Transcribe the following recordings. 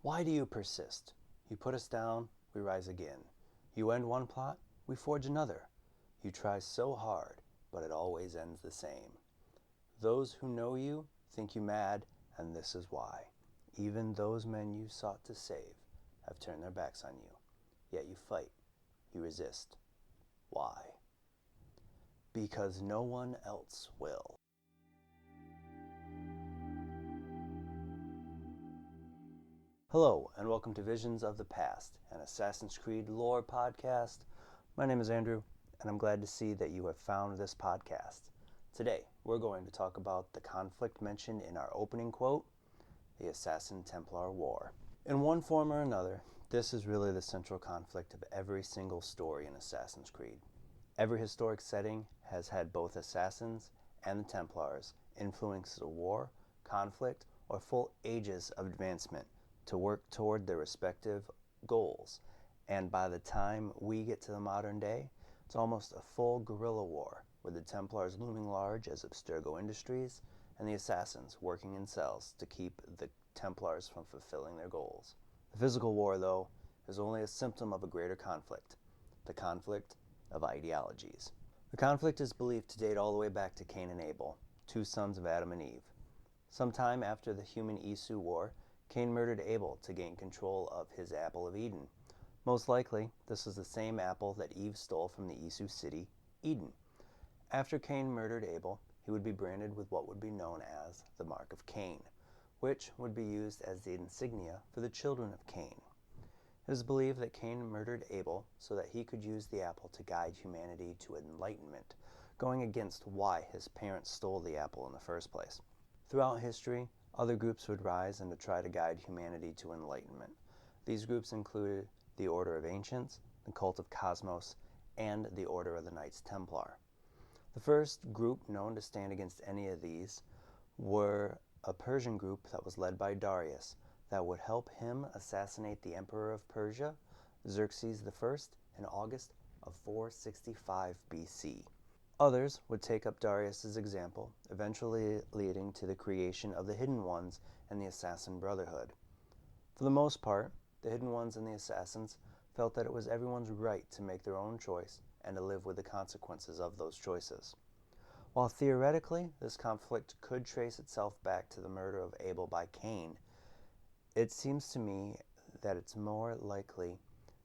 Why do you persist? You put us down, we rise again. You end one plot, we forge another. You try so hard, but it always ends the same. Those who know you think you mad, and this is why. Even those men you sought to save have turned their backs on you. Yet you fight, you resist. Why? Because no one else will. Hello, and welcome to Visions of the Past, an Assassin's Creed lore podcast. My name is Andrew, and I'm glad to see that you have found this podcast. Today, we're going to talk about the conflict mentioned in our opening quote, the Assassin-Templar War. In one form or another, this is really the central conflict of every single story in Assassin's Creed. Every historic setting has had both assassins and the Templars influence the war, conflict, or full ages of advancement to work toward their respective goals. And by the time we get to the modern day, it's almost a full guerrilla war, with the Templars looming large as Abstergo Industries and the assassins working in cells to keep the Templars from fulfilling their goals. The physical war, though, is only a symptom of a greater conflict, the conflict of ideologies. The conflict is believed to date all the way back to Cain and Abel, two sons of Adam and Eve. Sometime after the human-Isu war, Cain murdered Abel to gain control of his apple of Eden. Most likely, this was the same apple that Eve stole from the Isu city, Eden. After Cain murdered Abel, he would be branded with what would be known as the Mark of Cain, which would be used as the insignia for the children of Cain. It is believed that Cain murdered Abel so that he could use the apple to guide humanity to enlightenment, going against why his parents stole the apple in the first place. Throughout history, other groups would rise and to try to guide humanity to enlightenment. These groups included the Order of Ancients, the Cult of Cosmos, and the Order of the Knights Templar. The first group known to stand against any of these were a Persian group that was led by Darius that would help him assassinate the Emperor of Persia, Xerxes I, in August of 465 BC. Others would take up Darius's example, eventually leading to the creation of the Hidden Ones and the Assassin Brotherhood. For the most part, the Hidden Ones and the Assassins felt that it was everyone's right to make their own choice and to live with the consequences of those choices. While theoretically this conflict could trace itself back to the murder of Abel by Cain, it seems to me that it's more likely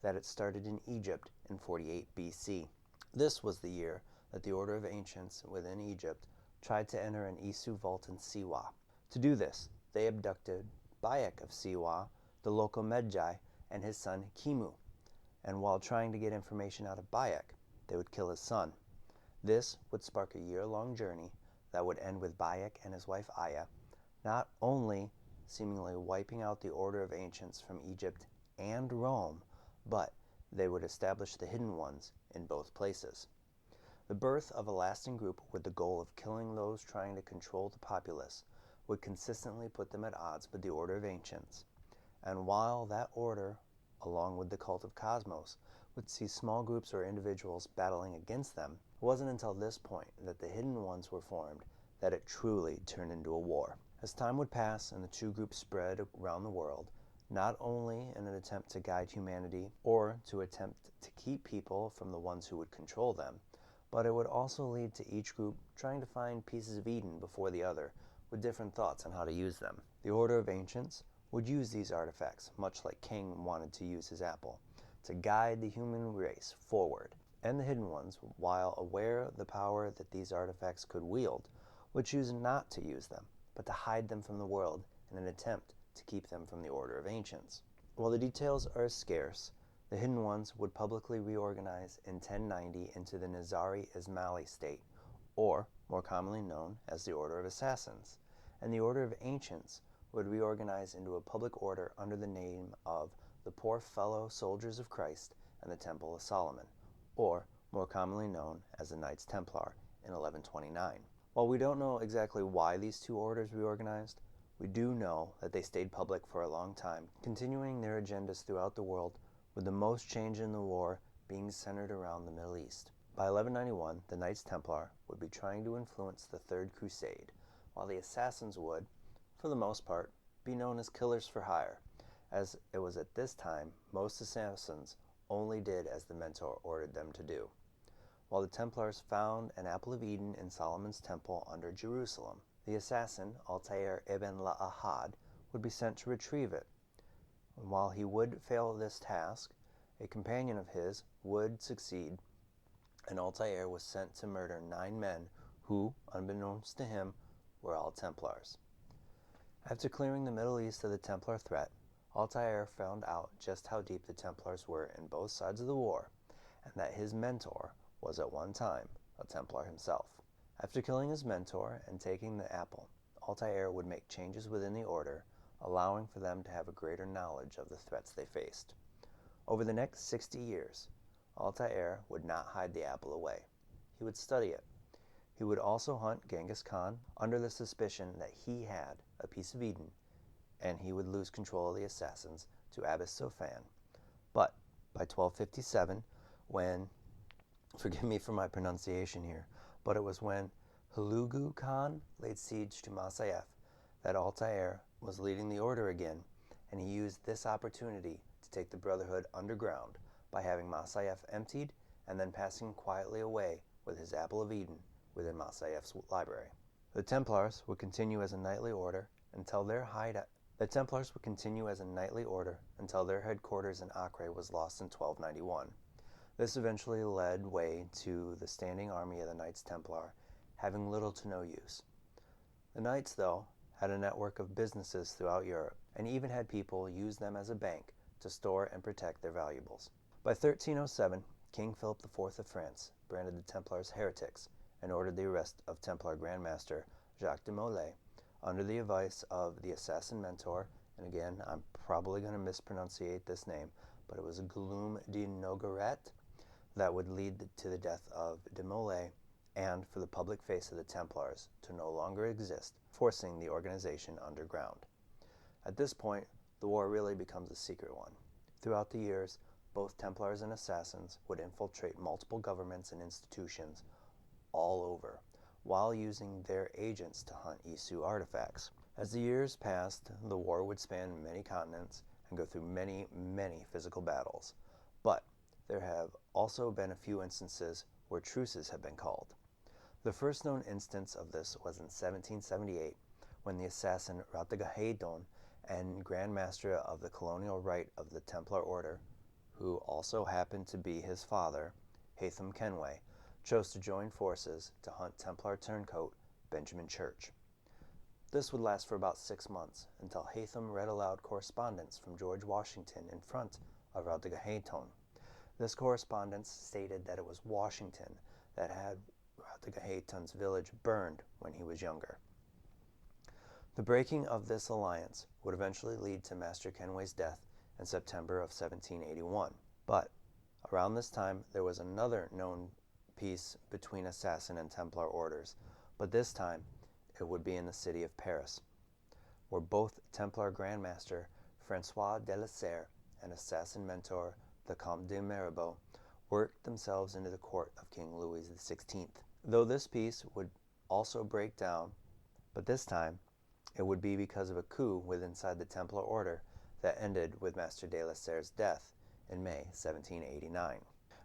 that it started in Egypt in 48 BC. This was the year that the Order of Ancients within Egypt tried to enter an Isu vault in Siwa. To do this, they abducted Bayek of Siwa, the local Medjay, and his son Kimu, and while trying to get information out of Bayek, they would kill his son. This would spark a year-long journey that would end with Bayek and his wife Aya not only seemingly wiping out the Order of Ancients from Egypt and Rome, but they would establish the Hidden Ones in both places. The birth of a lasting group with the goal of killing those trying to control the populace would consistently put them at odds with the Order of Ancients. And while that order, along with the Cult of Cosmos, would see small groups or individuals battling against them, it wasn't until this point that the Hidden Ones were formed that it truly turned into a war. As time would pass and the two groups spread around the world, not only in an attempt to guide humanity or to attempt to keep people from the ones who would control them, but it would also lead to each group trying to find pieces of Eden before the other, with different thoughts on how to use them. The Order of Ancients would use these artifacts, much like Cain wanted to use his apple, to guide the human race forward. And the Hidden Ones, while aware of the power that these artifacts could wield, would choose not to use them, but to hide them from the world in an attempt to keep them from the Order of Ancients. While the details are scarce, the Hidden Ones would publicly reorganize in 1090 into the Nizari Ismaili state, or more commonly known as the Order of Assassins, and the Order of Ancients would reorganize into a public order under the name of the Poor Fellow Soldiers of Christ and the Temple of Solomon, or more commonly known as the Knights Templar in 1129. While we don't know exactly why these two orders reorganized, we do know that they stayed public for a long time, continuing their agendas throughout the world, with the most change in the war being centered around the Middle East. By 1191, the Knights Templar would be trying to influence the Third Crusade, while the Assassins would, for the most part, be known as killers for hire, as it was at this time most assassins only did as the mentor ordered them to do. While the Templars found an apple of Eden in Solomon's temple under Jerusalem, the assassin, Altair ibn La'ahad, would be sent to retrieve it. And while he would fail this task, a companion of his would succeed, and Altair was sent to murder 9 men who, unbeknownst to him, were all Templars. After clearing the Middle East of the Templar threat, Altair found out just how deep the Templars were in both sides of the war, and that his mentor was at one time a Templar himself. After killing his mentor and taking the apple, Altair would make changes within the order, allowing for them to have a greater knowledge of the threats they faced. Over the next 60 years, Altair would not hide the apple away. He would study it. He would also hunt Genghis Khan under the suspicion that he had a piece of Eden, and he would lose control of the assassins to Abbas Sofan. But by 1257, when, forgive me for my pronunciation here, but it was when Hulagu Khan laid siege to Masyaf that Altair was leading the order again, and he used this opportunity to take the Brotherhood underground by having Masyaf emptied and then passing quietly away with his apple of Eden within Masyaf's library. The Templars would continue as a knightly order until their headquarters in Acre was lost in 1291. This eventually led way to the standing army of the Knights Templar having little to no use. The Knights, though, had a network of businesses throughout Europe and even had people use them as a bank to store and protect their valuables. By 1307, King Philip IV of France branded the Templars heretics and ordered the arrest of Templar Grand Master Jacques de Molay under the advice of the assassin mentor, and again, I'm probably going to mispronunciate this name, but it was Guillaume de Nogaret that would lead to the death of de Molay and for the public face of the Templars to no longer exist, forcing the organization underground. At this point, the war really becomes a secret one. Throughout the years, both Templars and Assassins would infiltrate multiple governments and institutions all over, while using their agents to hunt Isu artifacts. As the years passed, the war would span many continents and go through many, many physical battles. But there have also been a few instances where truces have been called. The first known instance of this was in 1778, when the assassin Ratagahaton and Grand Master of the Colonial Rite of the Templar Order, who also happened to be his father, Haytham Kenway, chose to join forces to hunt Templar turncoat Benjamin Church. This would last for about 6 months, until Haytham read aloud correspondence from George Washington in front of Ratagahaton. This correspondence stated that it was Washington that had Ratagahaton's village burned when he was younger. The breaking of this alliance would eventually lead to Master Kenway's death in September of 1781. But around this time, there was another known peace between Assassin and Templar orders, but this time it would be in the city of Paris, where both Templar Grand Master Francois de la Serre and Assassin mentor the Comte de Mirabeau worked themselves into the court of King Louis XVI. Though this peace would also break down, but this time it would be because of a coup within the Templar Order that ended with Master de la Serre's death in May 1789.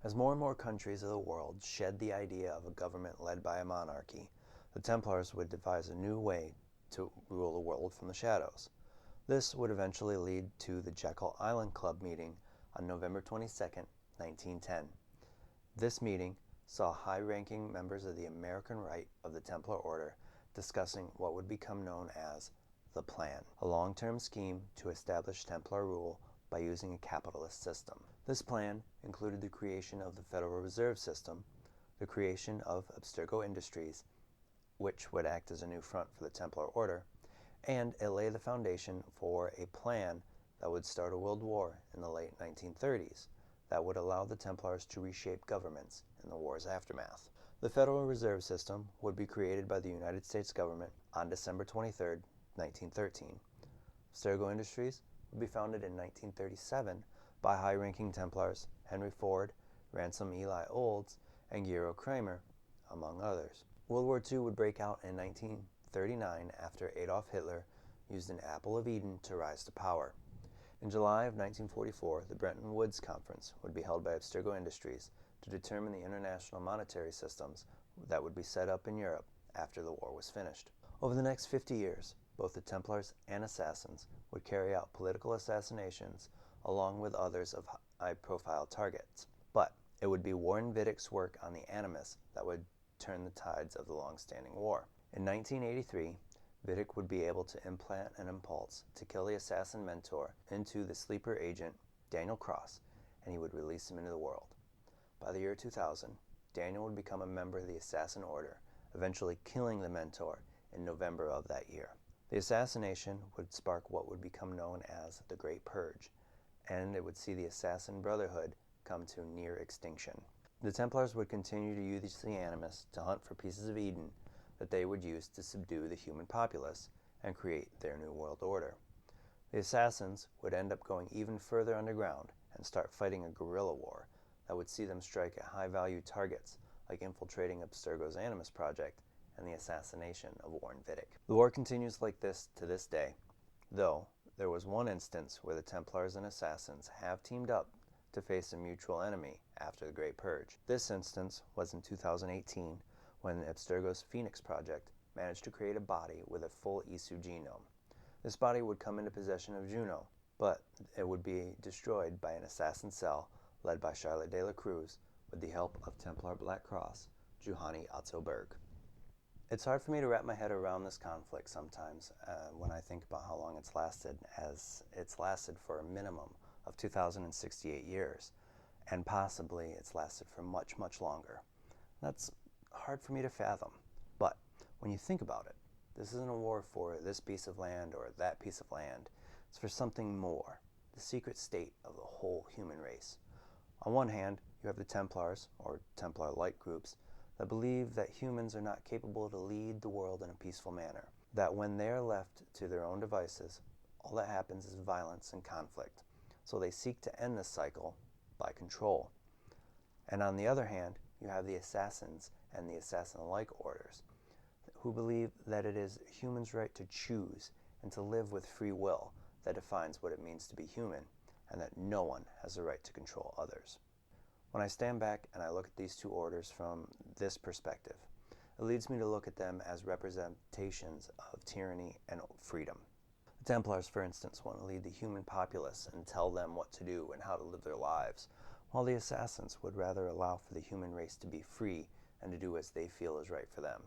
As more and more countries of the world shed the idea of a government led by a monarchy, the Templars would devise a new way to rule the world from the shadows. This would eventually lead to the Jekyll Island Club meeting on November 22, 1910. This meeting saw high-ranking members of the American Rite of the Templar Order discussing what would become known as the Plan, a long-term scheme to establish Templar rule by using a capitalist system. This plan included the creation of the Federal Reserve System, the creation of Abstergo Industries, which would act as a new front for the Templar Order, and it laid the foundation for a plan that would start a world war in the late 1930s that would allow the Templars to reshape governments in the war's aftermath. The Federal Reserve System would be created by the United States government on December 23, 1913. Abstergo Industries would be founded in 1937 by high-ranking Templars Henry Ford, Ransom Eli Olds, and Gero Kramer, among others. World War II would break out in 1939 after Adolf Hitler used an apple of Eden to rise to power. In July of 1944, the Bretton Woods Conference would be held by Abstergo Industries to determine the international monetary systems that would be set up in Europe after the war was finished. Over the next 50 years, both the Templars and Assassins would carry out political assassinations along with others of high-profile targets. But it would be Warren Vidick's work on the Animus that would turn the tides of the long-standing war. In 1983, Vidick would be able to implant an impulse to kill the assassin mentor into the sleeper agent, Daniel Cross, and he would release him into the world. By the year 2000, Daniel would become a member of the Assassin Order, eventually killing the mentor in November of that year. The assassination would spark what would become known as the Great Purge, and it would see the Assassin Brotherhood come to near extinction. The Templars would continue to use the Animus to hunt for pieces of Eden that they would use to subdue the human populace and create their new world order. The Assassins would end up going even further underground and start fighting a guerrilla war that would see them strike at high-value targets like infiltrating Abstergo's Animus project and the assassination of Warren Vidick. The war continues like this to this day, though there was one instance where the Templars and Assassins have teamed up to face a mutual enemy after the Great Purge. This instance was in 2018 when Abstergo's Phoenix project managed to create a body with a full Isu genome. This body would come into possession of Juno, but it would be destroyed by an assassin cell led by Charlotte de la Cruz with the help of Templar Black Cross, Juhani Otto-Berg. It's hard for me to wrap my head around this conflict sometimes when I think about how long it's lasted, as it's lasted for a minimum of 2,068 years, and possibly it's lasted for much, much longer. That's hard for me to fathom, but when you think about it, this isn't a war for this piece of land or that piece of land. It's for something more, the secret state of the whole human race. On one hand, you have the Templars, or Templar-like groups, that believe that humans are not capable to lead the world in a peaceful manner, that when they are left to their own devices, all that happens is violence and conflict. So they seek to end this cycle by control. And on the other hand, you have the Assassins and the Assassin-like orders, who believe that it is humans' right to choose and to live with free will that defines what it means to be human, and that no one has the right to control others. When I stand back and I look at these two orders from this perspective, it leads me to look at them as representations of tyranny and freedom. The Templars, for instance, want to lead the human populace and tell them what to do and how to live their lives, while the Assassins would rather allow for the human race to be free and to do as they feel is right for them.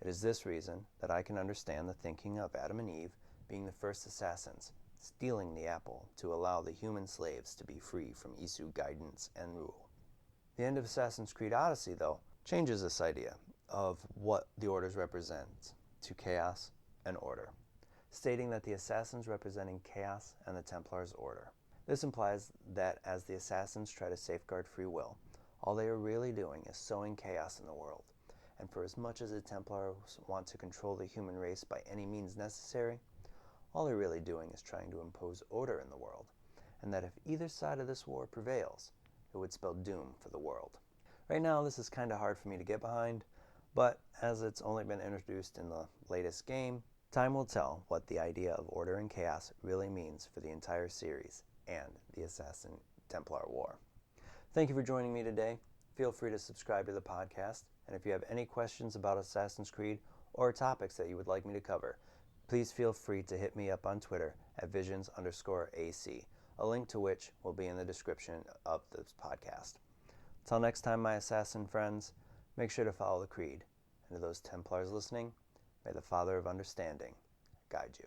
It is this reason that I can understand the thinking of Adam and Eve being the first assassins, stealing the apple to allow the human slaves to be free from Isu guidance and rule. The end of Assassin's Creed Odyssey, though, changes this idea of what the orders represent to chaos and order, stating that the Assassins representing chaos and the Templars order. This implies that as the Assassins try to safeguard free will, all they are really doing is sowing chaos in the world. And for as much as the Templars want to control the human race by any means necessary, all they're really doing is trying to impose order in the world, and that if either side of this war prevails, it would spell doom for the world. Right now, this is kind of hard for me to get behind, but as it's only been introduced in the latest game, time will tell what the idea of order and chaos really means for the entire series and the Assassin-Templar War. Thank you for joining me today. Feel free to subscribe to the podcast, and if you have any questions about Assassin's Creed or topics that you would like me to cover, please feel free to hit me up on Twitter at visions_AC, a link to which will be in the description of this podcast. Till next time, my assassin friends, make sure to follow the creed. And to those Templars listening, may the Father of Understanding guide you.